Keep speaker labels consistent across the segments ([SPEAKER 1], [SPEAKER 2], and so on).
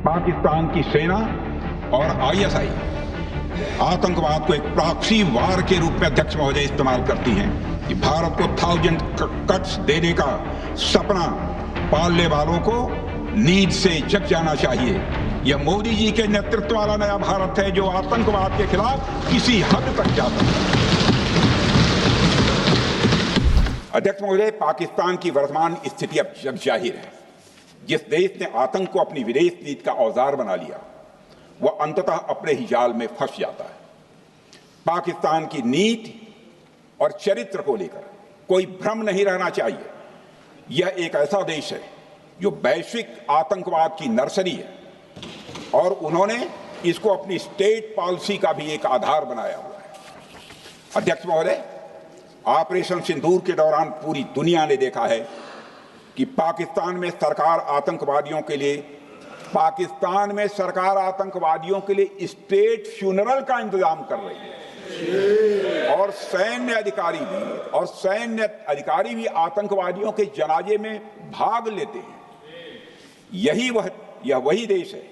[SPEAKER 1] पाकिस्तान की सेना और आईएसआई आतंकवाद को एक प्रॉक्सी वार के रूप में अध्यक्ष महोदय इस्तेमाल करती हैं कि भारत को 1000 कट्स देने का सपना पालने वालों को नींद से जग जाना चाहिए। यह मोदी जी के नेतृत्व वाला नया भारत है जो आतंकवाद के खिलाफ किसी हद तक जाता है। अध्यक्ष महोदय, पाकिस्तान की वर्तमान स्थिति अब जग जाहिर है। जिस देश ने आतंक को अपनी विदेश नीति का औजार बना लिया वह अंततः अपने ही जाल में फंस जाता है। पाकिस्तान की नीति और चरित्र को लेकर कोई भ्रम नहीं रहना चाहिए। यह एक ऐसा देश है जो वैश्विक आतंकवाद की नर्सरी है और उन्होंने इसको अपनी स्टेट पॉलिसी का भी एक आधार बनाया हुआ है। अध्यक्ष महोदय, ऑपरेशन सिंदूर के दौरान पूरी दुनिया ने देखा है कि पाकिस्तान में सरकार आतंकवादियों के लिए स्टेट फ्यूनरल का इंतजाम कर रही है और सैन्य अधिकारी भी आतंकवादियों के जनाजे में भाग लेते हैं। यह वही देश है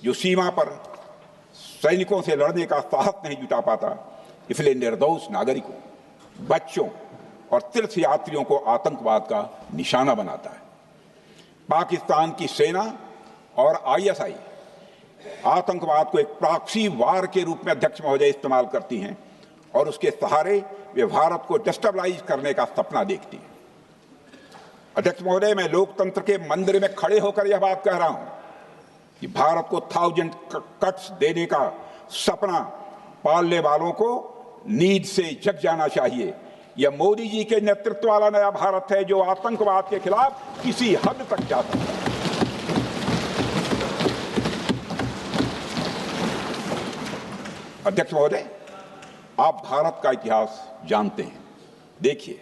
[SPEAKER 1] जो सीमा पर सैनिकों से लड़ने का साहस नहीं जुटा पाता, इसलिए निर्दोष नागरिकों, बच्चों और तीर्थयात्रियों को आतंकवाद का निशाना बनाता है। पाकिस्तान की सेना और आईएसआई आतंकवाद को एक प्रॉक्सी वार के रूप में अध्यक्ष महोदय इस्तेमाल करती हैं और उसके सहारे वे भारत को डिस्टेबलाइज करने का सपना देखती हैं। अध्यक्ष महोदय, मैं लोकतंत्र के मंदिर में खड़े होकर यह बात कह रहा हूं कि भारत को 1000 कट्स देने का सपना पालने वालों को नींद से जग जाना चाहिए। यह मोदी जी के नेतृत्व वाला नया भारत है जो आतंकवाद के खिलाफ किसी हद तक जाता है। अध्यक्ष महोदय, आप भारत का इतिहास जानते हैं। देखिए,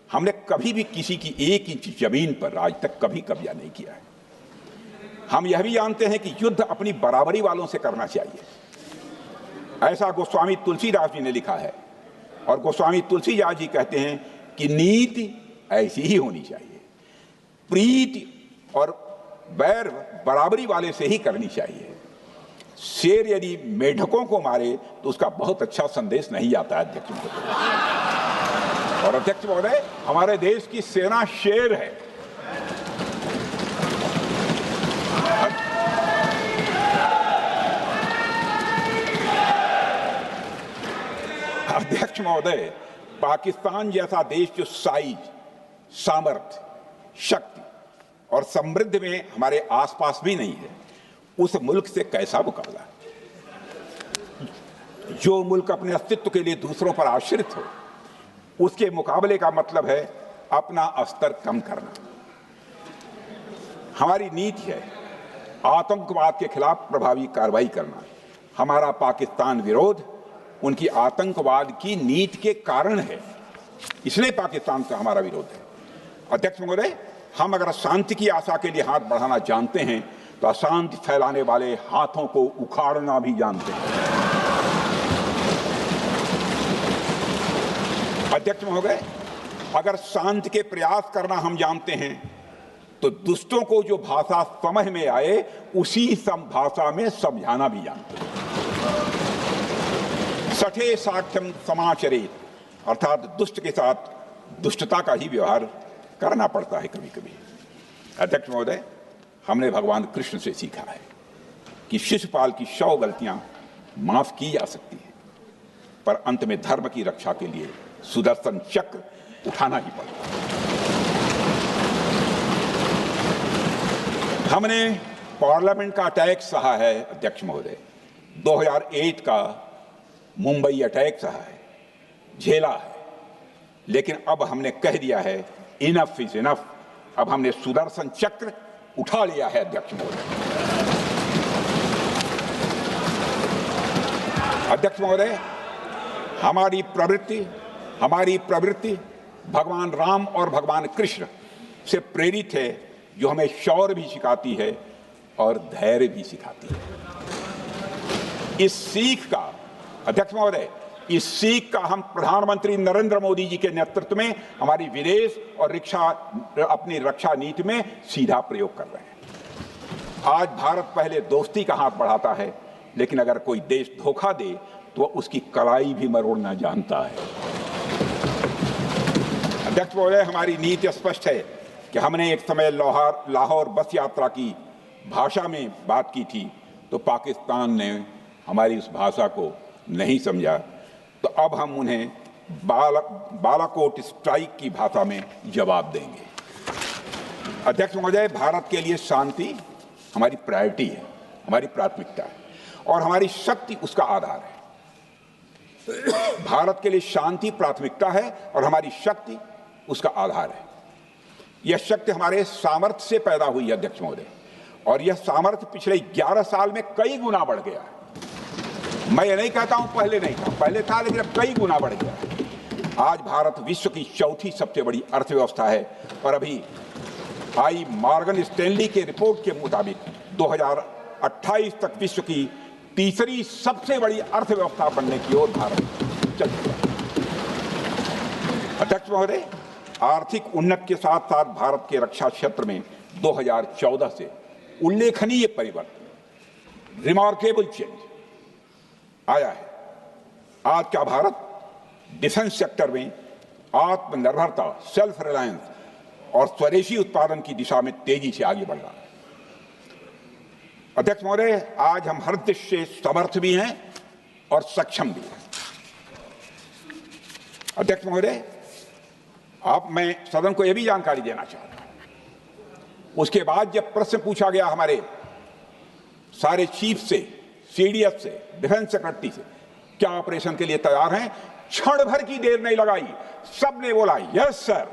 [SPEAKER 1] हमने कभी भी किसी की 1 इंच जमीन पर आज तक कभी कब्जा नहीं किया है। हम यह भी जानते हैं कि युद्ध अपनी बराबरी वालों से करना चाहिए। ऐसा गोस्वामी तुलसीदास जी ने लिखा है और गोस्वामी तुलसीदास जी कहते हैं कि नीति ऐसी ही होनी चाहिए। प्रीति और बैर बराबरी वाले से ही करनी चाहिए। शेर यदि मेढकों को मारे तो उसका बहुत अच्छा संदेश नहीं आता है अध्यक्ष महोदय। और अध्यक्ष महोदय, हमारे देश की सेना शेर है। अध्यक्ष महोदय, पाकिस्तान जैसा देश जो साइज, सामर्थ्य, शक्ति और समृद्धि में हमारे आसपास भी नहीं है, उस मुल्क से कैसा मुकाबला? जो मुल्क अपने अस्तित्व के लिए दूसरों पर आश्रित हो, उसके मुकाबले का मतलब है अपना स्तर कम करना। हमारी नीति है आतंकवाद के खिलाफ प्रभावी कार्रवाई करना। हमारा पाकिस्तान विरोध उनकी आतंकवाद की नीति के कारण है, इसलिए पाकिस्तान का हमारा विरोध है। अध्यक्ष महोदय, हम अगर शांति की आशा के लिए हाथ बढ़ाना जानते हैं तो अशांति फैलाने वाले हाथों को उखाड़ना भी जानते हैं। अध्यक्ष महोदय, अगर शांति के प्रयास करना हम जानते हैं तो दुष्टों को जो भाषा समझ में आए उसी भाषा में समझाना भी जानते हैं। सठे साक्ष्यम समाचरित, अर्थात दुष्ट के साथ दुष्टता का ही व्यवहार करना पड़ता है कभी कभी। अध्यक्ष महोदय, हमने भगवान कृष्ण से सीखा है कि शिशुपाल की 100 गलतियां माफ की जा सकती हैं, पर अंत में धर्म की रक्षा के लिए सुदर्शन चक्र उठाना ही पड़ता है। हमने पार्लियामेंट का अटैक सहा है अध्यक्ष महोदय, 2008 का मुंबई अटैक सहा है, झेला है, लेकिन अब हमने कह दिया है इनफ इज इनफ। अब हमने सुदर्शन चक्र उठा लिया है अध्यक्ष महोदय। अध्यक्ष महोदय, हमारी प्रवृत्ति भगवान राम और भगवान कृष्ण से प्रेरित है, जो हमें शौर्य भी सिखाती है और धैर्य भी सिखाती है। इस सीख का अध्यक्ष महोदय, इस सीख का हम प्रधानमंत्री नरेंद्र मोदी जी के नेतृत्व में हमारी विदेश और अपनी रक्षा नीति में सीधा प्रयोग कर रहे हैं। आज भारत पहले दोस्ती का हाथ बढ़ाता है, लेकिन अगर कोई देश धोखा दे तो उसकी कलाई भी मरोड़ना जानता है। अध्यक्ष महोदय, हमारी नीति स्पष्ट है कि हमने एक समय लाहौर बस यात्रा की भाषा में बात की थी, तो पाकिस्तान ने हमारी उस भाषा को नहीं समझा, तो अब हम उन्हें बालाकोट स्ट्राइक की भाषा में जवाब देंगे। अध्यक्ष महोदय, भारत के लिए शांति हमारी प्रायोरिटी है, हमारी प्राथमिकता है और हमारी शक्ति उसका आधार है। भारत के लिए शांति प्राथमिकता है और हमारी शक्ति उसका आधार है। यह शक्ति हमारे सामर्थ्य से पैदा हुई है अध्यक्ष महोदय, और यह सामर्थ्य पिछले 11 साल में कई गुना बढ़ गया है। मैं ये नहीं कहता हूं पहले नहीं था, पहले था, लेकिन अब कई गुना बढ़ गया है। आज भारत विश्व की चौथी सबसे बड़ी अर्थव्यवस्था है और अभी आई मॉर्गन स्टैनली के रिपोर्ट के मुताबिक 2028 तक विश्व की तीसरी सबसे बड़ी अर्थव्यवस्था बनने की ओर भारत चल चुका है। अध्यक्ष महोदय, आर्थिक उन्नति के साथ साथ भारत के रक्षा क्षेत्र में 2014 से उल्लेखनीय परिवर्तन, रिमार्केबल चेंज आया है। आज का भारत डिफेंस सेक्टर में आत्मनिर्भरता, सेल्फ रिलायंस और स्वदेशी उत्पादन की दिशा में तेजी से आगे बढ़ रहा है। अध्यक्ष महोदय, आज हम हर दृष्टि से समर्थ भी हैं और सक्षम भी हैं। अध्यक्ष महोदय, मैं सदन को यह भी जानकारी देना चाहता हूं, उसके बाद जब प्रश्न पूछा गया हमारे सारे चीफ से, सीडीएस से, डिफेंस सेक्रेटरी से, क्या ऑपरेशन के लिए तैयार हैं, क्षण भर की देर नहीं लगाई, सबने बोला यस सर।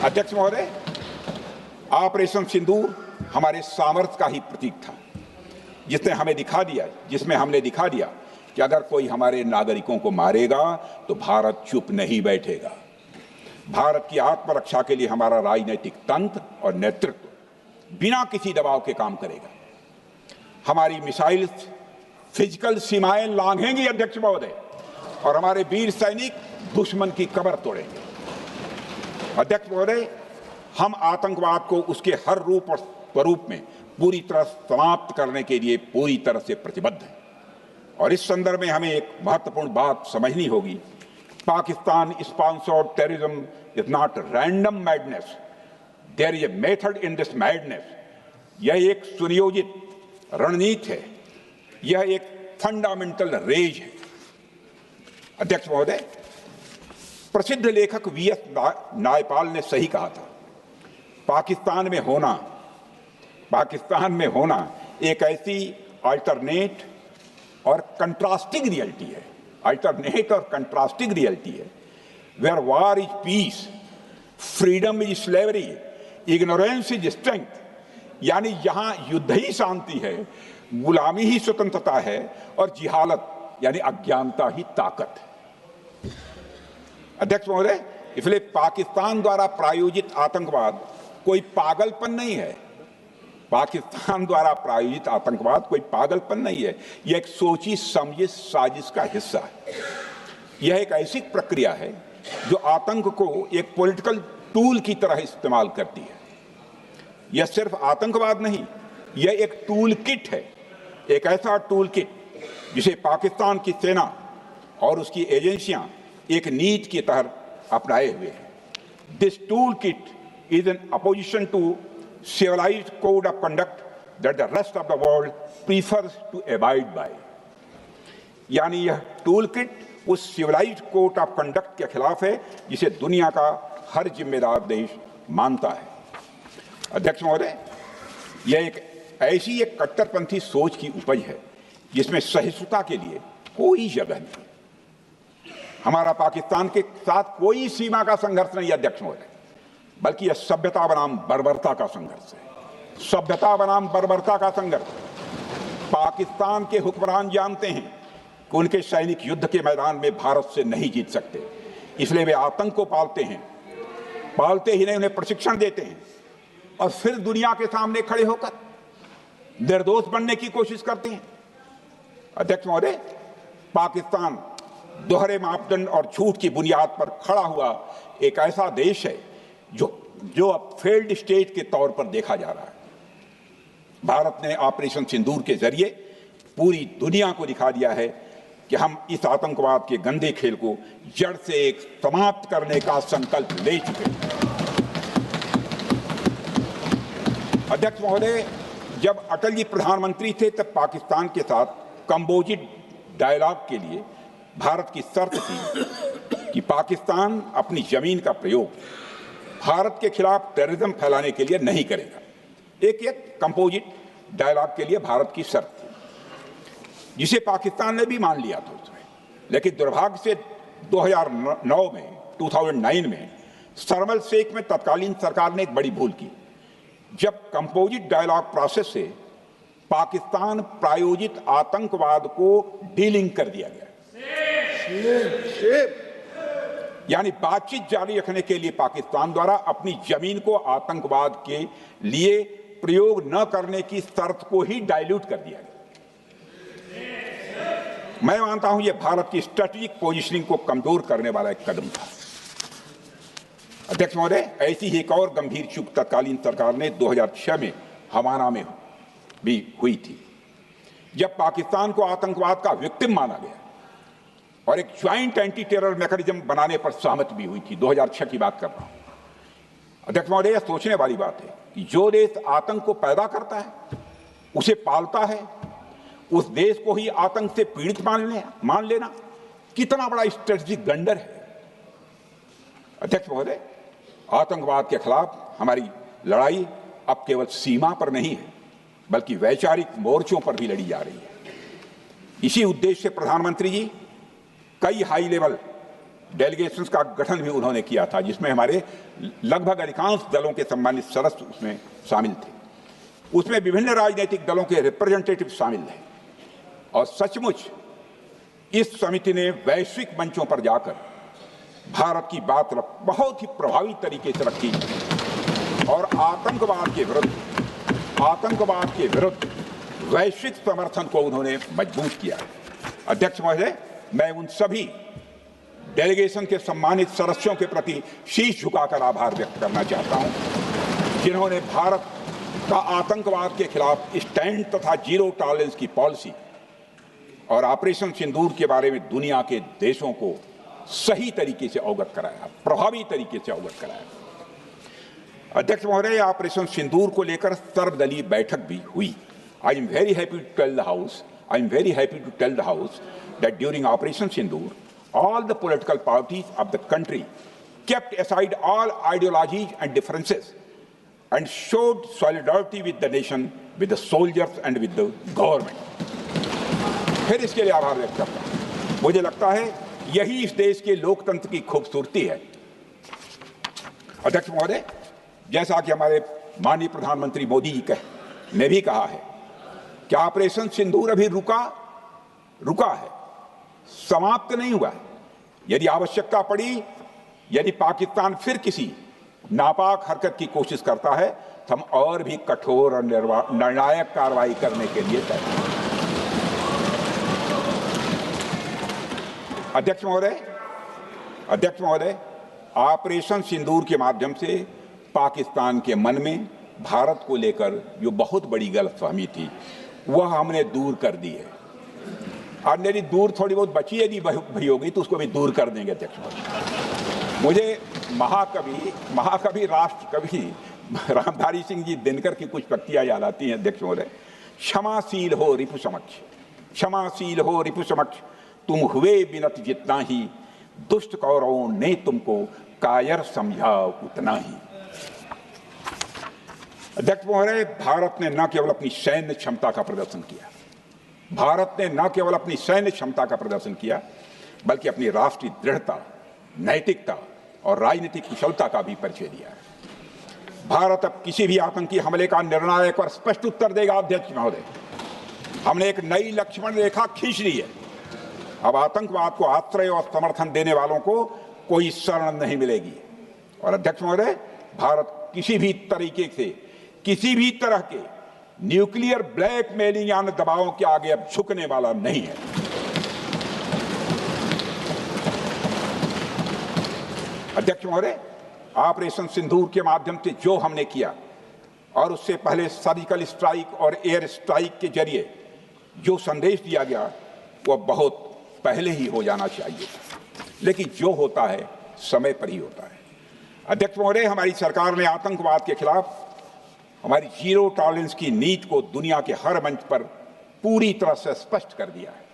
[SPEAKER 1] अध्यक्ष महोदय, ऑपरेशन सिंदूर हमारे सामर्थ्य का ही प्रतीक था, जिसमें हमने दिखा दिया कि अगर कोई हमारे नागरिकों को मारेगा तो भारत चुप नहीं बैठेगा। भारत की आत्मरक्षा के लिए हमारा राजनीतिक तंत्र और नेतृत्व बिना किसी दबाव के काम करेगा। हमारी मिसाइल फिजिकल सीमाएं लांघेंगी अध्यक्ष महोदय, और हमारे वीर सैनिक दुश्मन की कमर तोड़ेंगे। अध्यक्ष महोदय, हम आतंकवाद को उसके हर रूप और स्वरूप में पूरी तरह समाप्त करने के लिए पूरी तरह से प्रतिबद्ध हैं। और इस संदर्भ में हमें एक महत्वपूर्ण बात समझनी होगी, Pakistan sponsored terrorism is not random madness, there is a method in this madness. यह एक सुनियोजित रणनीति है, यह एक फंडामेंटल रेज है। अध्यक्ष महोदय, प्रसिद्ध लेखक वीएस नायपाल ने सही कहा था, पाकिस्तान में होना एक ऐसी अल्टरनेट और कंट्रास्टिंग रियलिटी है, where war is peace, freedom is slavery, ignorance is strength. यानी यहां युद्ध ही शांति है, गुलामी ही स्वतंत्रता है और जिहालत यानी अज्ञानता ही ताकत है। अध्यक्ष महोदय, इसलिए पाकिस्तान द्वारा प्रायोजित आतंकवाद कोई पागलपन नहीं है। पाकिस्तान द्वारा प्रायोजित आतंकवाद कोई पागलपन नहीं है, यह एक सोची समझी साजिश का हिस्सा है। यह एक ऐसी प्रक्रिया है जो आतंक को एक पॉलिटिकल टूल की तरह इस्तेमाल करती है। यह सिर्फ आतंकवाद नहीं, यह एक टूल किट है, एक ऐसा टूल किट जिसे पाकिस्तान की सेना और उसकी एजेंसियां एक नीति की तरह अपनाए हुए हैं। This toolkit is an opposition to civilized code of conduct that the rest of the world prefers to abide by। यानी यह टूल किट उस सिविलाइज्ड कोड ऑफ कंडक्ट के खिलाफ है जिसे दुनिया का हर जिम्मेदार देश मानता है। अध्यक्ष महोदय, यह एक कट्टरपंथी सोच की उपज है जिसमें सहिष्णुता के लिए कोई जगह नहीं। हमारा पाकिस्तान के साथ कोई सीमा का संघर्ष नहीं अध्यक्ष महोदय, बल्कि यह सभ्यता बनाम बर्बरता का संघर्ष है। सभ्यता बनाम बर्बरता का संघर्ष। पाकिस्तान के हुक्मरान जानते हैं कि उनके सैनिक युद्ध के मैदान में भारत से नहीं जीत सकते, इसलिए वे आतंक को पालते हैं, पालते ही नहीं उन्हें प्रशिक्षण देते हैं और फिर दुनिया के सामने खड़े होकर निर्दोष बनने की कोशिश करते हैं। अध्यक्ष महोदय, पाकिस्तान दोहरे मापदंड और झूठ की बुनियाद पर खड़ा हुआ एक ऐसा देश है जो जो अब फेल्ड स्टेट के तौर पर देखा जा रहा है। भारत ने ऑपरेशन सिंदूर के जरिए पूरी दुनिया को दिखा दिया है कि हम इस आतंकवाद के गंदे खेल को जड़ से समाप्त करने का संकल्प ले चुके हैं। अध्यक्ष महोदय, जब अटल जी प्रधानमंत्री थे तब पाकिस्तान के साथ कंपोजिट डायलॉग के लिए भारत की शर्त थी कि पाकिस्तान अपनी जमीन का प्रयोग भारत के खिलाफ टेररिज्म फैलाने के लिए नहीं करेगा। एक कंपोजिट डायलॉग के लिए भारत की शर्त थी, जिसे पाकिस्तान ने भी मान लिया था उसमें। लेकिन दुर्भाग्य से 2009 में शर्म शेख में तत्कालीन सरकार ने एक बड़ी भूल की, जब कंपोजिट डायलॉग प्रोसेस से पाकिस्तान प्रायोजित आतंकवाद को डीलिंक कर दिया गया। यानी बातचीत जारी रखने के लिए पाकिस्तान द्वारा अपनी जमीन को आतंकवाद के लिए प्रयोग न करने की शर्त को ही डाइल्यूट कर दिया गया। मैं मानता हूं यह भारत की स्ट्रेटेजिक पोजीशनिंग को कमजोर करने वाला एक कदम था। अध्यक्ष महोदय, ऐसी ही एक और गंभीर चूक तत्कालीन सरकार ने 2006 में हवाना में भी हुई थी, जब पाकिस्तान को आतंकवाद का विक्टिम माना गया और एक ज्वाइंट एंटी टेरर मैकेनिज्म बनाने पर सहमति भी हुई थी। 2006 की बात कर रहा हूं। अध्यक्ष महोदय, यह सोचने वाली बात है कि जो देश आतंक को पैदा करता है, उसे पालता है, उस देश को ही आतंक से पीड़ित मान लेना कितना बड़ा स्ट्रेटेजिक ब्लंडर है। अध्यक्ष महोदय, आतंकवाद के खिलाफ हमारी लड़ाई अब केवल सीमा पर नहीं है, बल्कि वैचारिक मोर्चों पर भी लड़ी जा रही है। इसी उद्देश्य से प्रधानमंत्री जी कई हाई लेवल डेलीगेशंस का गठन भी उन्होंने किया था, जिसमें हमारे लगभग अधिकांश दलों के सम्मानित सदस्य उसमें शामिल थे। उसमें विभिन्न राजनीतिक दलों के रिप्रेजेंटेटिव शामिल थे और सचमुच इस समिति ने वैश्विक मंचों पर जाकर भारत की बात बहुत ही प्रभावी तरीके से रखी और आतंकवाद के विरुद्ध वैश्विक समर्थन को उन्होंने मजबूत किया। अध्यक्ष महोदय, मैं उन सभी डेलीगेशन के सम्मानित सदस्यों के प्रति शीश झुकाकर आभार व्यक्त करना चाहता हूं, जिन्होंने भारत का आतंकवाद के खिलाफ स्टैंड तथा जीरो टॉलरेंस की पॉलिसी और ऑपरेशन सिंदूर के बारे में दुनिया के देशों को सही तरीके से अवगत कराया, प्रभावी तरीके से अवगत कराया। अध्यक्ष महोदय, ऑपरेशन सिंदूर को लेकर सर्वदलीय बैठक भी हुई। I am very happy to tell the house that during Operation Sindoor, all the political parties of the country kept aside all ideologies and differences and showed solidarity with the nation, with the soldiers and with the government. फिर इसके लिए आभार व्यक्त करता हूं। मुझे लगता है यही इस देश के लोकतंत्र की खूबसूरती है। अध्यक्ष महोदय, जैसा कि हमारे माननीय प्रधानमंत्री मोदी जी ने भी कहा है कि ऑपरेशन सिंदूर अभी रुका है, समाप्त नहीं हुआ है। यदि आवश्यकता पड़ी, यदि पाकिस्तान फिर किसी नापाक हरकत की कोशिश करता है, तो हम और भी कठोर और निर्णायक कार्रवाई करने के लिए तैयार हैं। अध्यक्ष महोदय, ऑपरेशन सिंदूर के माध्यम से पाकिस्तान के मन में भारत को लेकर जो बहुत बड़ी गलतफहमी थी, वह हमने दूर कर दी है। और यदि दूर थोड़ी बहुत बची यदि भई होगी तो उसको भी दूर कर देंगे। अध्यक्ष महोदय, मुझे महाकवि राष्ट्र कवि रामधारी सिंह जी दिनकर की कुछ पंक्तियां याद आती हैं। अध्यक्ष महोदय, क्षमाशील हो रिपु समक्ष, तुम हुए विनत जितना ही, दुष्ट कौरवों ने तुमको कायर समझा उतना ही। अध्यक्ष महोदय, भारत ने न केवल अपनी सैन्य क्षमता का प्रदर्शन किया, बल्कि अपनी राष्ट्रीय दृढ़ता, नैतिकता और राजनीतिक कुशलता का भी परिचय दिया है। भारत अब किसी भी आतंकी हमले का निर्णायक और स्पष्ट उत्तर देगा। अध्यक्ष महोदय, हमने एक नई लक्ष्मण रेखा खींच ली है। अब आतंकवाद को आश्रय और समर्थन देने वालों को कोई शरण नहीं मिलेगी। और अध्यक्ष महोदय, भारत किसी भी तरह के न्यूक्लियर ब्लैकमेलिंग या दबावों के आगे अब झुकने वाला नहीं है। अध्यक्ष महोदय, ऑपरेशन सिंदूर के माध्यम से जो हमने किया और उससे पहले सर्जिकल स्ट्राइक और एयर स्ट्राइक के जरिए जो संदेश दिया गया वह बहुत पहले ही हो जाना चाहिए, लेकिन जो होता है समय पर ही होता है। अध्यक्ष महोदय, हमारी सरकार ने आतंकवाद के खिलाफ हमारी जीरो टॉलरेंस की नीति को दुनिया के हर मंच पर पूरी तरह से स्पष्ट कर दिया है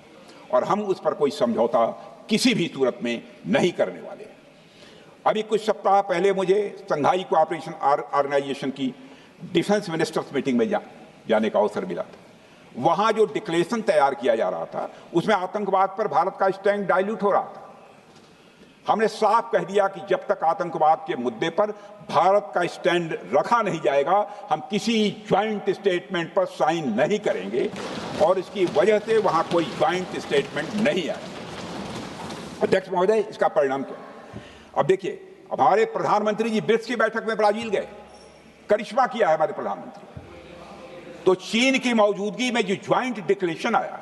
[SPEAKER 1] और हम उस पर कोई समझौता किसी भी सूरत में नहीं करने वाले। अभी कुछ सप्ताह पहले मुझे शंघाई कोऑपरेशन ऑर्गेनाइजेशन की डिफेंस मिनिस्टर्स मीटिंग में जाने का अवसर मिला था। वहां जो डिक्लेरेशन तैयार किया जा रहा था उसमें आतंकवाद पर भारत का स्टैंड डाइल्यूट हो रहा था। हमने साफ कह दिया कि जब तक आतंकवाद के मुद्दे पर भारत का स्टैंड रखा नहीं जाएगा हम किसी ज्वाइंट स्टेटमेंट पर साइन नहीं करेंगे और इसकी वजह से वहां कोई ज्वाइंट स्टेटमेंट नहीं आया। अध्यक्ष महोदय, इसका परिणाम क्या? अब देखिए, हमारे प्रधानमंत्री जी ब्रिक्स की बैठक में ब्राजील गए, करिश्मा किया है हमारे प्रधानमंत्री। तो चीन की मौजूदगी में जो ज्वाइंट डिक्लेरेशन आया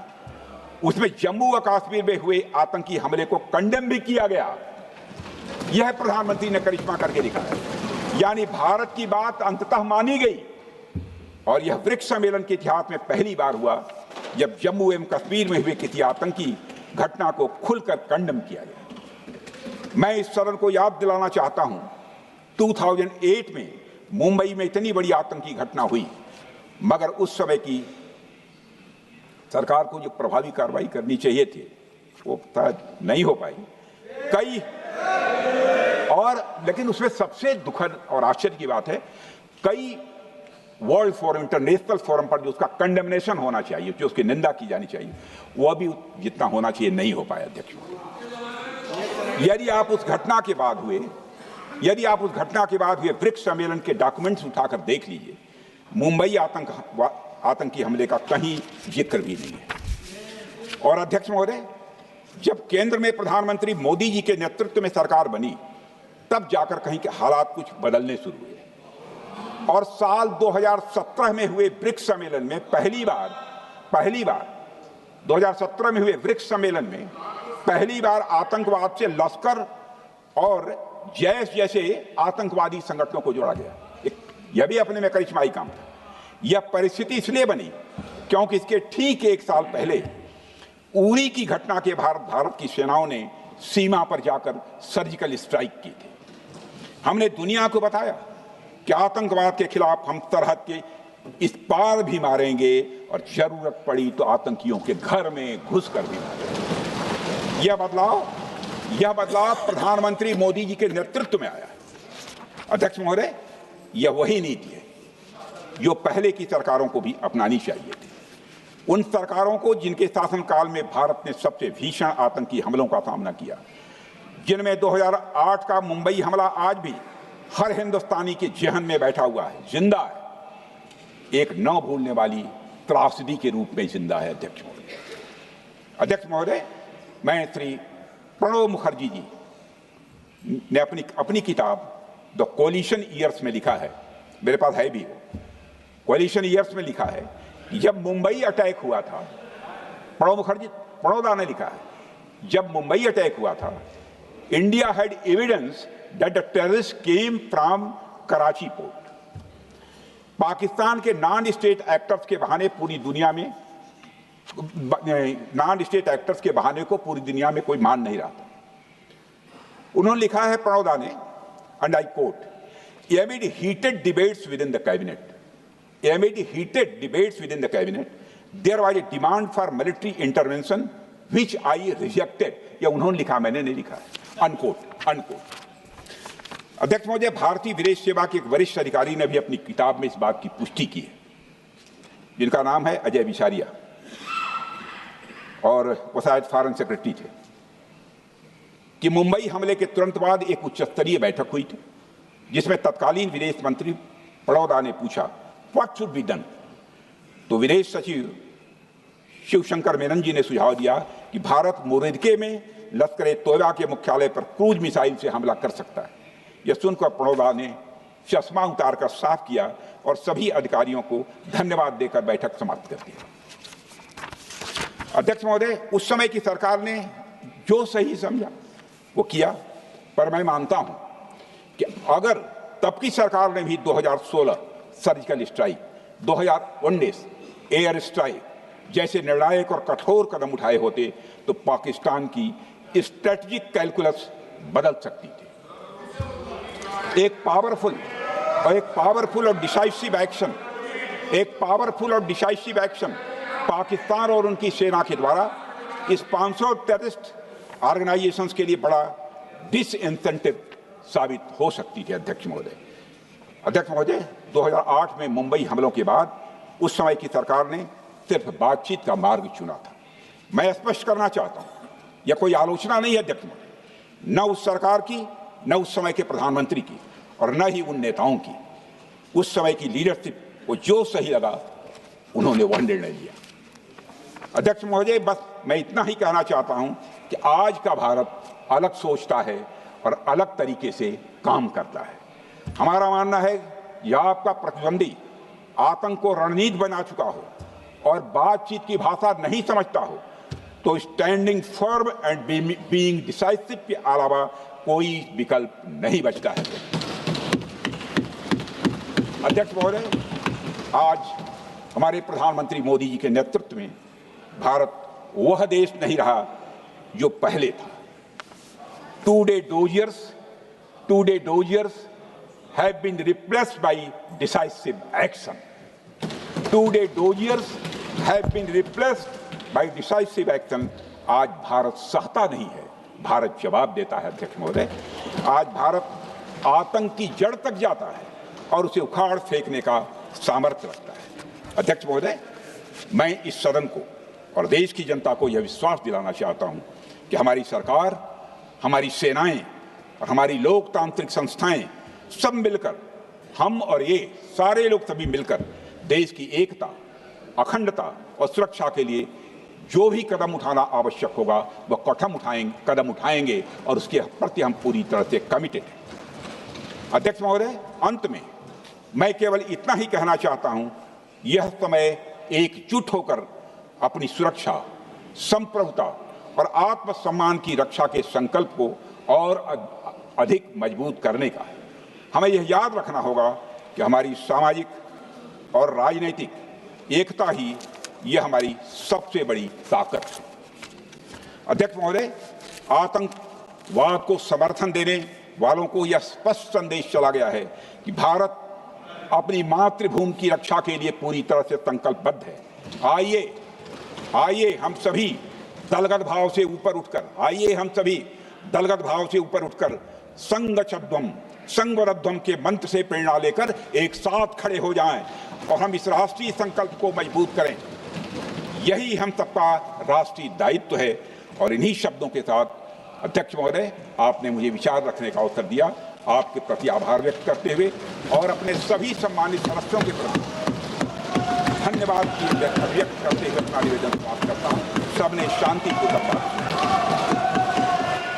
[SPEAKER 1] उसमें जम्मू व कश्मीर में हुए आतंकी हमले को कंडेम भी किया गया। यह प्रधानमंत्री ने करिश्मा करके दिखाया, यानी भारत की बात अंततः मानी गई और यह ब्रिक्स सम्मेलन के इतिहास में पहली बार हुआ जब जम्मू एवं कश्मीर में हुए किसी आतंकी घटना को खुलकर कंडेम किया गया। मैं इस सदन को याद दिलाना चाहता हूं, 2008 में मुंबई में इतनी बड़ी आतंकी घटना हुई, मगर उस समय की सरकार को जो प्रभावी कार्रवाई करनी चाहिए थी वो नहीं हो पाई लेकिन उसमें सबसे दुखद और आश्चर्य की बात है, कई वर्ल्ड फोरम, इंटरनेशनल फोरम पर जो उसका कंडेमनेशन होना चाहिए, जो उसकी निंदा की जानी चाहिए, वह भी जितना होना चाहिए नहीं हो पाया। अध्यक्ष, यदि आप उस घटना के बाद हुए ब्रिक्स सम्मेलन के डॉक्यूमेंट्स उठाकर देख लीजिए, मुंबई आतंकी हमले का कहीं जिक्र भी नहीं है। और अध्यक्ष महोदय, जब केंद्र में प्रधानमंत्री मोदी जी के नेतृत्व में सरकार बनी तब जाकर कहीं के हालात कुछ बदलने शुरू हुए और साल 2017 में हुए ब्रिक्स सम्मेलन में पहली बार 2017 में हुए ब्रिक्स सम्मेलन में पहली बार आतंकवाद से लश्कर और जैश जैसे आतंकवादी संगठनों को जोड़ा गया। यह भी अपने में करिश्माई काम था। यह परिस्थिति इसलिए बनी क्योंकि इसके ठीक एक साल पहले उरी की घटना के भारत की सेनाओं ने सीमा पर जाकर सर्जिकल स्ट्राइक की थी। हमने दुनिया को बताया कि आतंकवाद के खिलाफ हम सरहद के इस पार भी मारेंगे और जरूरत पड़ी तो आतंकियों के घर में घुसकर भी मारेंगे। यह बदलाव प्रधानमंत्री मोदी जी के नेतृत्व में आया। अध्यक्ष महोदय, यह वही नीति है जो पहले की सरकारों को भी अपनानी चाहिए थी। उन सरकारों को जिनके शासनकाल में भारत ने सबसे भीषण आतंकी हमलों का सामना किया, जिनमें 2008 का मुंबई हमला आज भी हर हिंदुस्तानी के जहन में बैठा हुआ है, जिंदा है, एक न भूलने वाली त्रासदी के रूप में जिंदा है। अध्यक्ष महोदय, मैं श्री प्रणब मुखर्जी जी ने अपनी किताब द कोलिशन ईयर्स में लिखा है, मेरे पास है भी, कोलिशन ईयर्स में लिखा है कि जब मुंबई अटैक हुआ था, प्रणब ने लिखा है, जब मुंबई अटैक हुआ था, India had evidence that the terrorist came from Karachi port. Pakistan के नॉन स्टेट एक्टर्स के बहाने पूरी दुनिया में को पूरी दुनिया में कोई मान नहीं रहा था। उन्होंने लिखा है, प्रणब ने, and I quote, amid heated debates within the cabinet, there was a demand for military intervention which I rejected. यह उन्होंने लिखा, मैंने नहीं लिखा, अनकोट। अध्यक्ष महोदय, भारतीय विदेश सेवा के एक वरिष्ठ अधिकारी ने भी अपनी किताब में इस बात की पुष्टि की है, जिनका नाम है अजय बिसारिया, और वो शायद फॉरेन सेक्रेटरी थे, कि मुंबई हमले के तुरंत बाद एक उच्च स्तरीय बैठक हुई थी जिसमें तत्कालीन विदेश मंत्री प्रणब ने पूछा, व्हाट शुड बी डन। तो विदेश सचिव शिवशंकर मेनन जी ने सुझाव दिया कि भारत मोरदके में लश्कर-ए-तोयबा के मुख्यालय पर क्रूज मिसाइल से हमला कर सकता है। यह सुनकर प्रणब ने चश्मा उतारकर साफ किया और सभी अधिकारियों को धन्यवाद देकर बैठक समाप्त कर दी। अध्यक्ष महोदय, उस समय की सरकार ने जो सही समझा वो किया, पर मैं मानता हूं कि अगर तब की सरकार ने भी 2016 सर्जिकल स्ट्राइक, 2019 एयर स्ट्राइक जैसे निर्णायक और कठोर कदम उठाए होते तो पाकिस्तान की स्ट्रेटजिक कैलकुलस बदल सकती थी। एक पावरफुल और डिसाइसिव एक्शन पाकिस्तान और उनकी सेना के द्वारा इस 500 टेररिस्ट ऑर्गेनाइजेशंस के लिए बड़ा डिसइंसेंटिव साबित हो सकती थी। अध्यक्ष महोदय 2008 में मुंबई हमलों के बाद उस समय की सरकार ने सिर्फ बातचीत का मार्ग चुना था। मैं स्पष्ट करना चाहता हूं, यह कोई आलोचना नहीं है अध्यक्ष महोदय, न उस सरकार की, न उस समय के प्रधानमंत्री की, और न ही उन नेताओं की। उस समय की लीडरशिप को जो सही लगा उन्होंने वह निर्णय लिया। अध्यक्ष महोदय, बस मैं इतना ही कहना चाहता हूं कि आज का भारत अलग सोचता है और अलग तरीके से काम करता है। हमारा मानना है यह आपका प्रतिद्वंदी आतंक को रणनीति बना चुका हो और बातचीत की भाषा नहीं समझता हो तो standing firm and being decisive के अलावा कोई विकल्प नहीं बचता है। अध्यक्ष महोदय, आज हमारे प्रधानमंत्री मोदी जी के नेतृत्व में भारत वह देश नहीं रहा जो पहले था। Two-day doziers have been replaced by decisive action. Two-day doziers have been replaced by decisive action. आज भारत सहता नहीं है, भारत जवाब देता है। अध्यक्ष महोदय, आज भारत आतंक की जड़ तक जाता है और उसे उखाड़ फेंकने का सामर्थ्य रखता है। अध्यक्ष महोदय, मैं इस सदन को और देश की जनता को यह विश्वास दिलाना चाहता हूं कि हमारी सरकार, हमारी सेनाएं और हमारी लोकतांत्रिक संस्थाएं सब मिलकर, हम और ये सारे लोग सभी मिलकर देश की एकता, अखंडता और सुरक्षा के लिए जो भी कदम उठाना आवश्यक होगा वह कदम उठाएंगे और उसके प्रति हम पूरी तरह से कमिटेड हैं। अध्यक्ष महोदय, अंत में मैं केवल इतना ही कहना चाहता हूं, यह समय एकजुट होकर अपनी सुरक्षा, संप्रभुता और आत्मसम्मान की रक्षा के संकल्प को और अधिक मजबूत करने का है। हमें यह याद रखना होगा कि हमारी सामाजिक और राजनीतिक एकता ही यह हमारी सबसे बड़ी ताकत है। अध्यक्ष महोदय, आतंकवाद को समर्थन देने वालों को यह स्पष्ट संदेश चला गया है कि भारत अपनी मातृभूमि की रक्षा के लिए पूरी तरह से संकल्पबद्ध है। आइए हम सभी दलगत भाव से ऊपर उठकर संगवरध्वम के मंत्र से प्रेरणा लेकर एक साथ खड़े हो जाएं और हम इस राष्ट्रीय संकल्प को मजबूत करें। यही हम सबका राष्ट्रीय दायित्व है। और इन्हीं शब्दों के साथ अध्यक्ष महोदय, आपने मुझे विचार रखने का अवसर दिया, आपके प्रति आभार व्यक्त करते हुए और अपने सभी सम्मानित सदस्यों के प्रति धन्यवाद व्यक्त करते हुए अपना निवेदन समाप्त करता हूँ। सबने शांतिपूर्वक बात की।